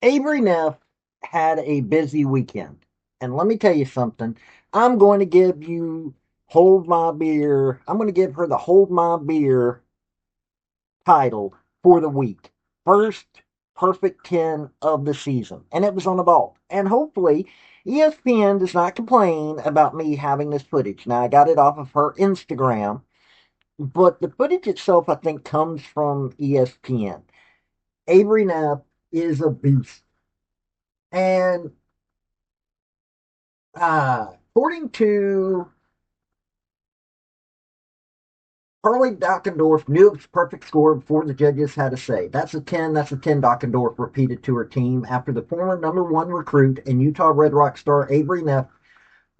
Avery Neff had a busy weekend. And let me tell you something. I'm going to give you Hold My Beer. I'm going to give her the Hold My Beer title for the week. First perfect 10 of the season. And it was on the ball. And hopefully, ESPN does not complain about me having this footage. Now, I got it off of her Instagram, but the footage itself, I think, comes from ESPN. Avery Neff is a beast. And according to Harley Dockendorf, knew it was perfect score before the judges had a say. That's a 10. That's a 10 Dockendorf repeated to her team after the former number one recruit and Utah Red Rock star Avery Neff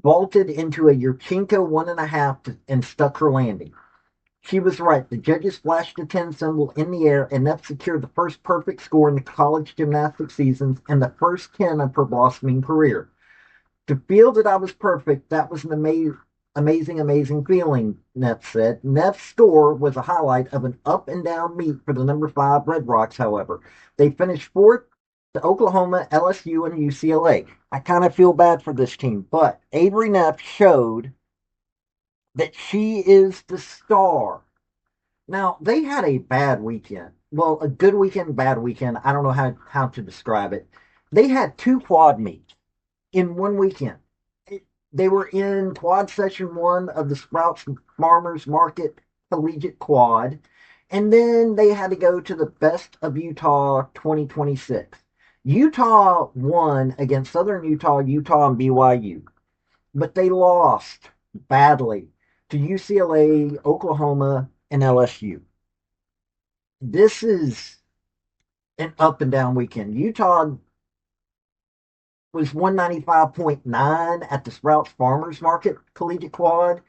vaulted into a Yurchenko 1.5 and stuck her landing. She was right. The judges flashed the 10 symbol in the air, and Neff secured the first perfect score in the college gymnastics seasons and the first 10 of her blossoming career. To feel that I was perfect, that was an amazing feeling, Neff said. Neff's score was a highlight of an up and down meet for the number 5 Red Rocks, however. They finished fourth to Oklahoma, LSU, and UCLA. I kind of feel bad for this team, but Avery Neff showed that she is the star. Now, they had a bad weekend. Well, a good weekend, bad weekend. I don't know how to describe it. They had two quad meets in one weekend. They were in quad session one of the Sprouts Farmers Market Collegiate Quad, and then they had to go to the Best of Utah 2026. Utah won against Southern Utah, Utah, and BYU, but they lost badly to UCLA, Oklahoma, and LSU. This is an up and down weekend. Utah was 195.9 at the Sprouts Farmers Market Collegiate Quad,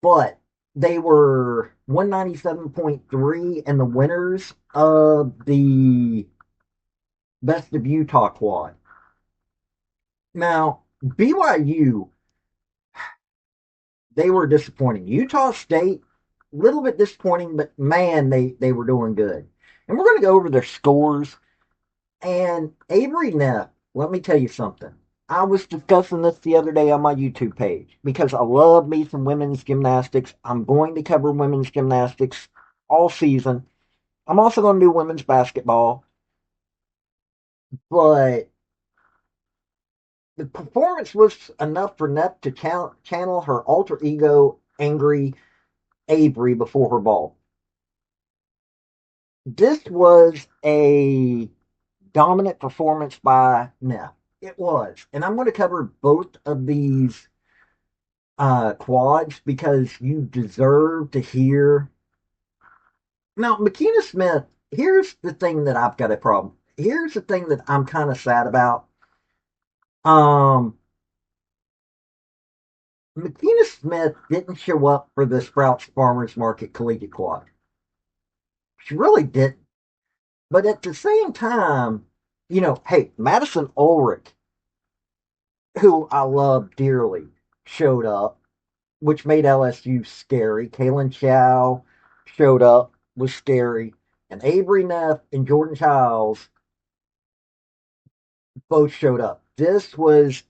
but they were 197.3 in the winners of the Best of Utah Quad. Now, BYU, they were disappointing. Utah State, a little bit disappointing, but man, they were doing good. And we're going to go over their scores. And Avery Neff, let me tell you something. I was discussing this the other day on my YouTube page because I love me some women's gymnastics. I'm going to cover women's gymnastics all season. I'm also going to do women's basketball, but the performance was enough for Neff to channel her alter ego, angry Avery, before her ball. This was a dominant performance by Neff. It was. And I'm going to cover both of these quads because you deserve to hear. Now, McKenna Smith, here's the thing that I've got a problem. Here's the thing that I'm kind of sad about. Um, McKenna Smith didn't show up for the Sprouts Farmers Market Collegiate Quad. She really didn't. But at the same time, hey, Madison Ulrich, who I love dearly, showed up, which made LSU scary. Kaylin Chow showed up, was scary. And Avery Neff and Jordan Childs both showed up. This was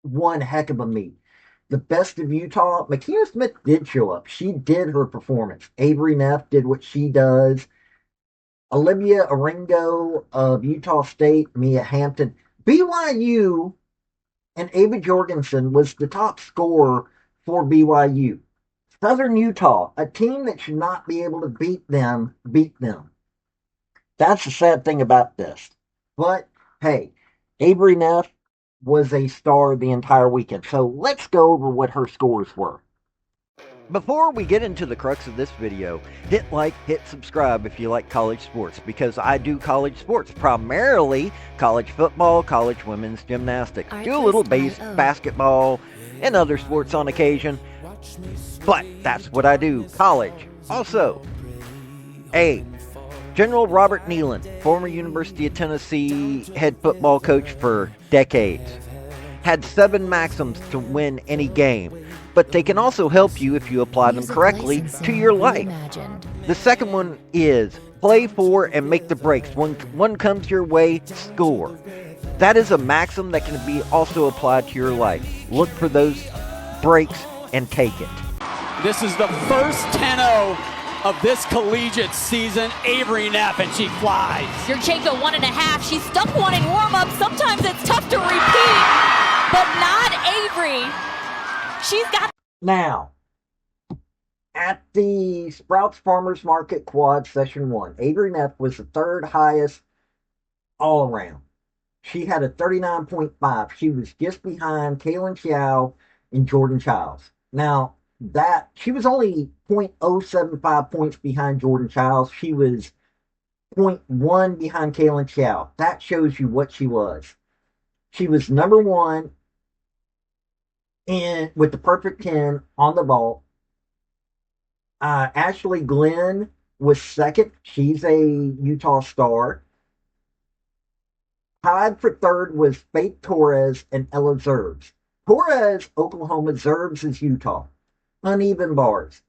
one heck of a meet. The Best of Utah, McKenna Smith did show up. She did her performance. Avery Neff did what she does. Olivia Aringo of Utah State, Mia Hampton. BYU and Ava Jorgensen was the top scorer for BYU. Southern Utah, a team that should not be able to beat them, beat them. That's the sad thing about this. But hey, Avery Neff was a star the entire weekend. So let's go over what her scores were. Before we get into the crux of this video, hit like, hit subscribe if you like college sports, because I do college sports, primarily college football, college women's gymnastics, do a little basketball and other sports on occasion, but that's what I do, college. Also, General Robert Nealon, former University of Tennessee head football coach for decades, had 7 maxims to win any game, but they can also help you if you apply them correctly to your life. The second one is Play for and make the breaks. When one comes your way, score. That is a maxim that can be also applied to your life. Look for those breaks and take it. This is the first 10-0 of this collegiate season. Avery Neff, and she flies. Yurchenko 1.5. She stuck one in warm-up. Sometimes it's tough to repeat, but not Avery. She's got... Now, at the Sprouts Farmers Market Quad Session 1, Avery Neff was the third highest all around. She had a 39.5. She was just behind Kaylin Xiao and Jordan Childs. Now, that she was only 0.075 points behind Jordan Childs. She was 0.1 behind Kaylin Xiao. That shows you what she was. She was number one with the perfect 10 on the vault. Ashley Glenn was second. She's a Utah star. Tied for third was Faith Torres and Ella Zerbs. Torres, Oklahoma. Zerbs is Utah. Uneven bars.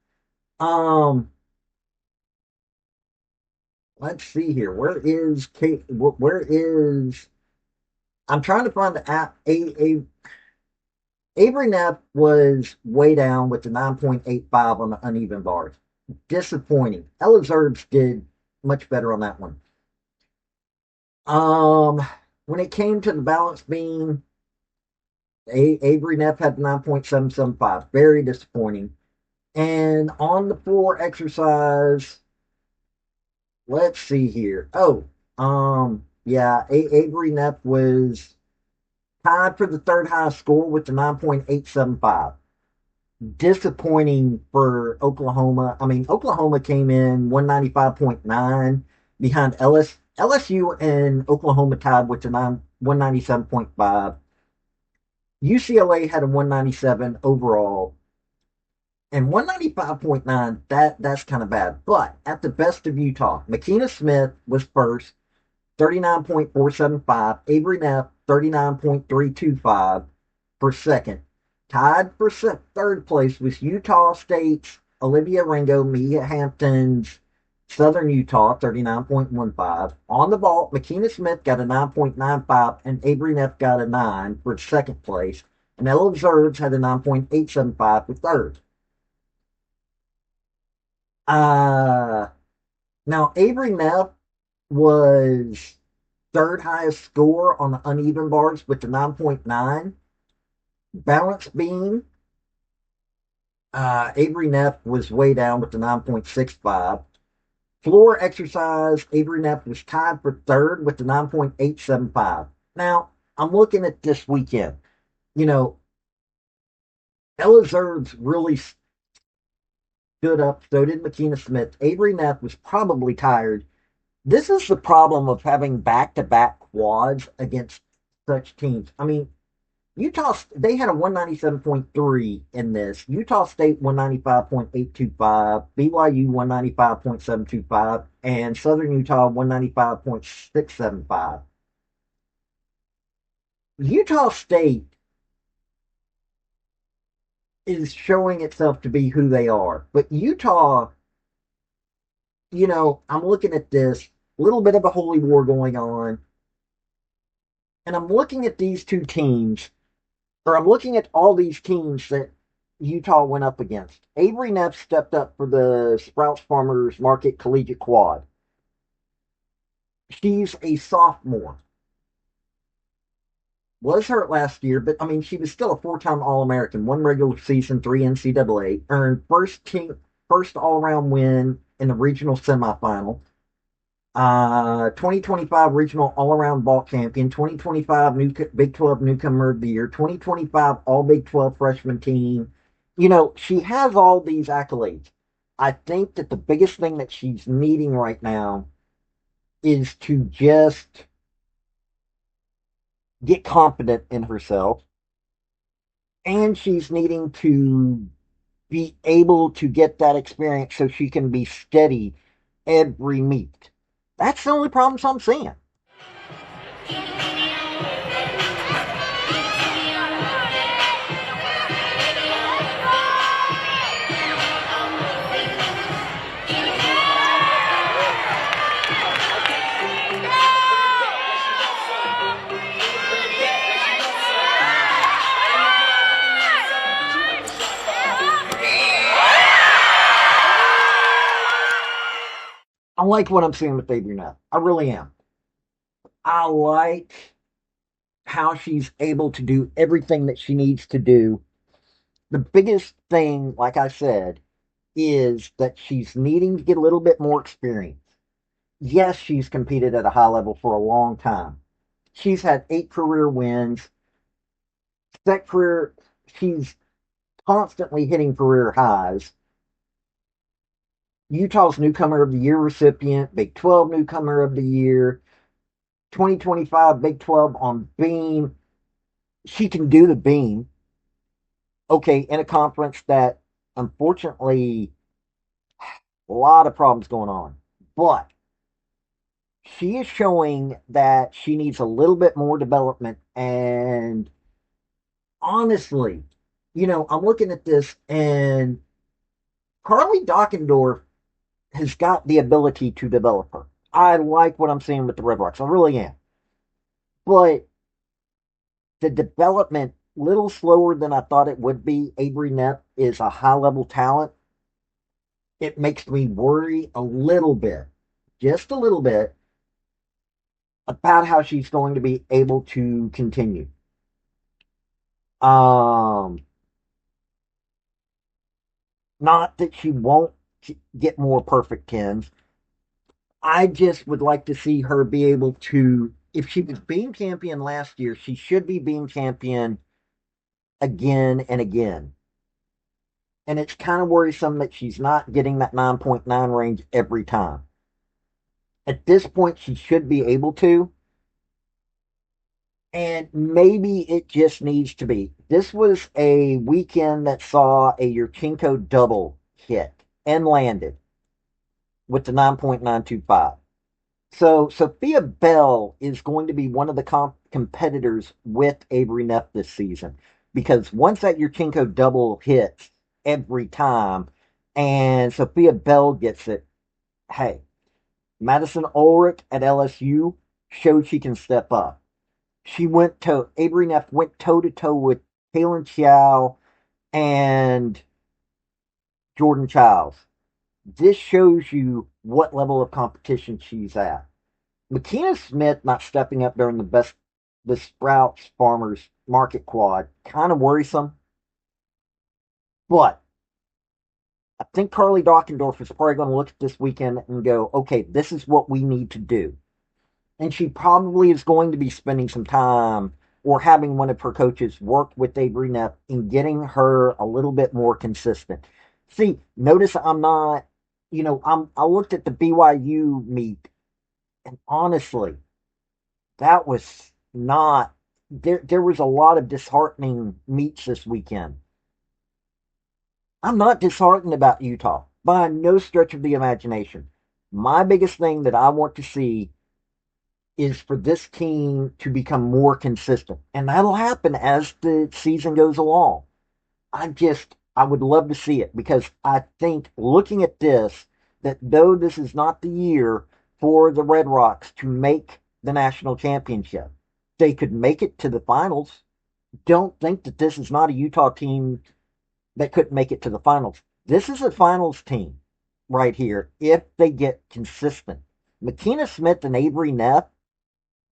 Let's see here. Where is Kate? Where is? I'm trying to find the app. Avery Neff was way down with the 9.85 on the uneven bars. Disappointing. Ella Zerbs did much better on that one. When it came to the balance beam, Avery Neff had 9.775. Very disappointing. And on the floor exercise, let's see here. Yeah, Avery Neff was tied for the third highest score with the 9.875. Disappointing for Oklahoma. I mean, Oklahoma came in 195.9 behind LSU and Oklahoma tied with the 197.5. UCLA had a 197 overall. And 195.9, that's kind of bad. But at the best of Utah, Makina Smith was first, 39.475. Avery Neff, 39.325 for second. Tied for third place was Utah State's Olivia Ringo, Mia Hampton's Southern Utah, 39.15. On the vault, Makina Smith got a 9.95, and Avery Neff got a 9 for second place. And Ella Zerbs had a 9.875 for third. Now, Avery Neff was third highest score on the uneven bars with the 9.9. Balance beam, Avery Neff was way down with the 9.65. Floor exercise, Avery Neff was tied for third with the 9.875. Now, I'm looking at this weekend. You know, Ella Zerbs really stood up, so did Makina Smith. Avery Neff was probably tired. This is the problem of having back-to-back quads against such teams. I mean, Utah, they had a 197.3 in this. Utah State 195.825, BYU 195.725, and Southern Utah 195.675. Utah State is showing itself to be who they are. But Utah, you know, I'm looking at this, a little bit of a holy war going on, and I'm looking at these two teams, or I'm looking at all these teams that Utah went up against. Avery Neff stepped up for the Sprouts Farmers Market Collegiate Quad. She's a sophomore. Was hurt last year, but I mean, she was still a four-time All-American, one regular season, 3 NCAA, earned first all-around win in the regional semifinal. 2025 regional all-around ball champion, 2025 Big 12 newcomer of the year, 2025 all Big 12 freshman team. You know, she has all these accolades. I think that the biggest thing that she's needing right now is to just get confident in herself, and she's needing to be able to get that experience so she can be steady every meet. That's the only problems I'm seeing. like what I'm seeing with Avery Neff. I really am. I like how she's able to do everything that she needs to do. The biggest thing, like I said, is that she's needing to get a little bit more experience. Yes, she's competed at a high level for a long time. She's had 8 career wins. That career, she's constantly hitting career highs. Utah's Newcomer of the Year recipient, Big 12 Newcomer of the Year, 2025 Big 12 on beam. She can do the beam. Okay, in a conference that unfortunately a lot of problems going on. But she is showing that she needs a little bit more development. And honestly, I'm looking at this and Carly Dockendorf has got the ability to develop her. I like what I'm seeing with the Red Rocks. I really am. But the development, little slower than I thought it would be. Avery Neff is a high level talent. It makes me worry a little bit, just a little bit, about how she's going to be able to continue. Not that she won't get more perfect tens. I just would like to see her be able to, if she was being champion last year, she should be being champion again and again. And it's kind of worrisome that she's not getting that 9.9 range every time. At this point, she should be able to. And maybe it just needs to be. This was a weekend that saw a Yurchenko double hit and landed with the 9.925. So Sophia Bell is going to be one of the competitors with Avery Neff this season. Because once that Yurchenko double hits every time and Sophia Bell gets it, hey, Madison Ulrich at LSU showed she can step up. Avery Neff went toe to toe with Kaylin Chow and Jordan Childs. This shows you what level of competition she's at. McKenna Smith not stepping up during the Sprouts Farmers Market Quad, kind of worrisome. But I think Carly Dockendorf is probably going to look at this weekend and go, okay, this is what we need to do. And she probably is going to be spending some time or having one of her coaches work with Avery Neff in getting her a little bit more consistent. See, notice I'm not, I looked at the BYU meet, and honestly, that was not, there was a lot of disheartening meets this weekend. I'm not disheartened about Utah by no stretch of the imagination. My biggest thing that I want to see is for this team to become more consistent. And that'll happen as the season goes along. I would love to see it because I think looking at this, that though this is not the year for the Red Rocks to make the national championship, they could make it to the finals. Don't think that this is not a Utah team that couldn't make it to the finals. This is a finals team right here if they get consistent. McKenna Smith and Avery Neff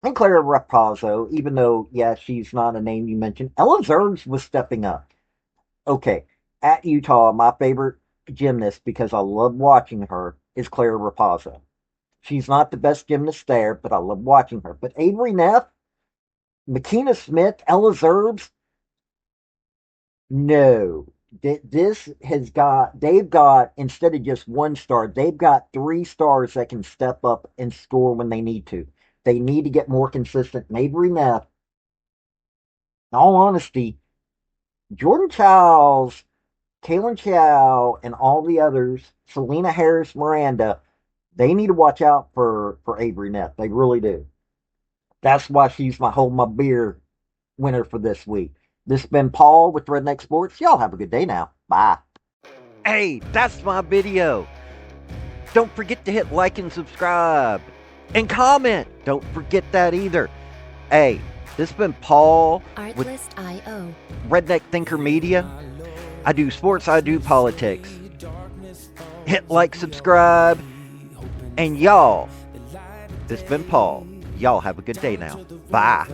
and Clara Rapazzo, even though, yeah, she's not a name you mentioned. Ella Zergs was stepping up. Okay, at Utah, my favorite gymnast, because I love watching her, is Clara Rapazzo. She's not the best gymnast there, but I love watching her. But Avery Neff, McKenna Smith, Ella Zergs, no. They've got, instead of just 1 star, they've got 3 stars that can step up and score when they need to. They need to get more consistent. And Avery Neff, in all honesty, Jordan Childs, Kaylin Chow, and all the others, Selena Harris Miranda, they need to watch out for Avery Neff. They really do. That's why she's my hold my beer winner for this week. This has been Paul with Redneck Sports. Y'all have a good day now. Bye. Hey, that's my video. Don't forget to hit like and subscribe. And comment. Don't forget that either. Hey, this has been Paul with Artlist.io. Redneck Thinker Media. I do sports, I do politics. Hit like, subscribe, And y'all, this has been Paul. Y'all have a good day now. Bye.